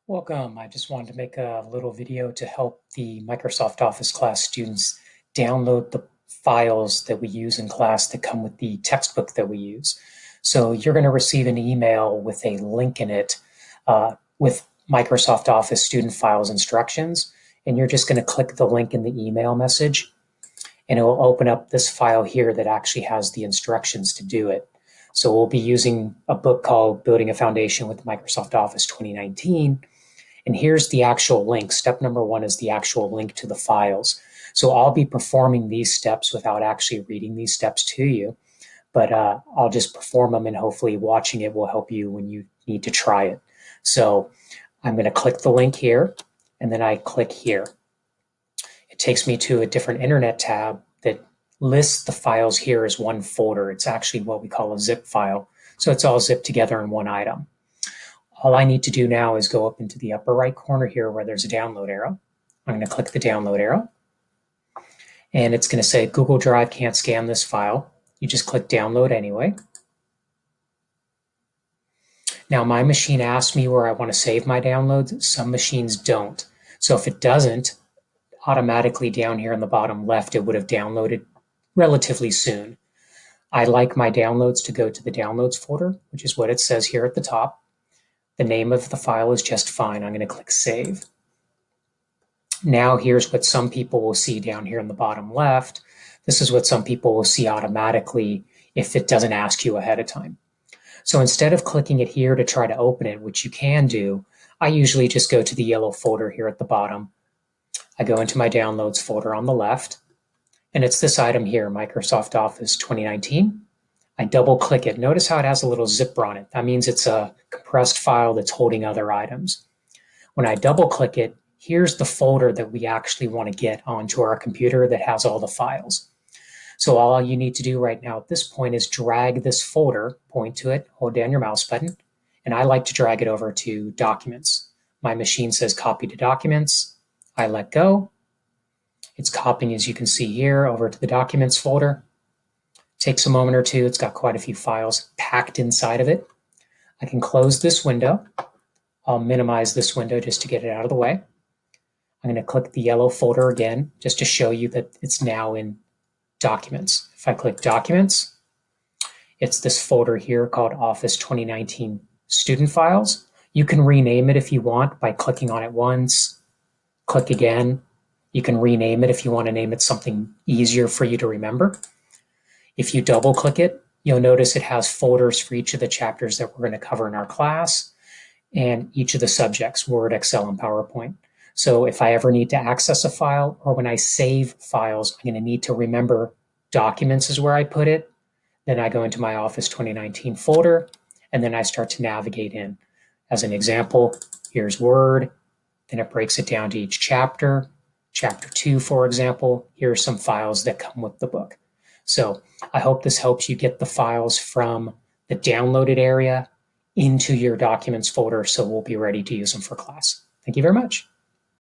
Welcome. I just wanted to make a little video to help the Microsoft Office class students download the files that we use in class that come with the textbook that we use. So you're going to receive an email with a link in it with Microsoft Office student files instructions, and you're just going to click the link in the email message, and it will open up this file here that actually has the instructions to do it. So we'll be using a book called Building a Foundation with Microsoft Office 2019. And here's the actual link. Step number 1 is the actual link to the files. So I'll be performing these steps without actually reading these steps to you, but I'll just perform them, and hopefully watching it will help you when you need to try it. So I'm going to click the link here, and then I click here. It takes me to a different internet tab that lists the files here as one folder. It's actually what we call a zip file. So it's all zipped together in one item. All I need to do now is go up into the upper right corner here where there's a download arrow. I'm going to click the download arrow, and it's going to say Google Drive can't scan this file. You just click download anyway. Now my machine asks me where I want to save my downloads. Some machines don't. So if it doesn't, automatically down here in the bottom left, it would have downloaded relatively soon. I like my downloads to go to the downloads folder, which is what it says here at the top. The name of the file is just fine. I'm going to click Save. Now here's what some people will see down here in the bottom left. This is what some people will see automatically if it doesn't ask you ahead of time. So instead of clicking it here to try to open it, which you can do, I usually just go to the yellow folder here at the bottom. I go into my Downloads folder on the left, and it's this item here, Microsoft Office 2019. I double click it. Notice how it has a little zipper on it. That means it's a compressed file that's holding other items. When I double click it, here's the folder that we actually want to get onto our computer that has all the files. So all you need to do right now at this point is drag this folder, point to it, hold down your mouse button, and I like to drag it over to Documents. My machine says copy to Documents. I let go. It's copying, as you can see here, over to the Documents folder. Takes a moment or two. It's got quite a few files packed inside of it. I can close this window. I'll minimize this window just to get it out of the way. I'm going to click the yellow folder again just to show you that it's now in Documents. If I click Documents, it's this folder here called Office 2019 Student Files. You can rename it if you want by clicking on it once, click again. You can rename it if you want to name it something easier for you to remember. If you double click it, you'll notice it has folders for each of the chapters that we're going to cover in our class and each of the subjects, Word, Excel, and PowerPoint. So if I ever need to access a file, or when I save files, I'm going to need to remember Documents is where I put it. Then I go into my Office 2019 folder, and then I start to navigate in. As an example, here's Word. Then it breaks it down to each chapter. Chapter 2, for example, here are some files that come with the book. So I hope this helps you get the files from the downloaded area into your Documents folder, so we'll be ready to use them for class. Thank you very much.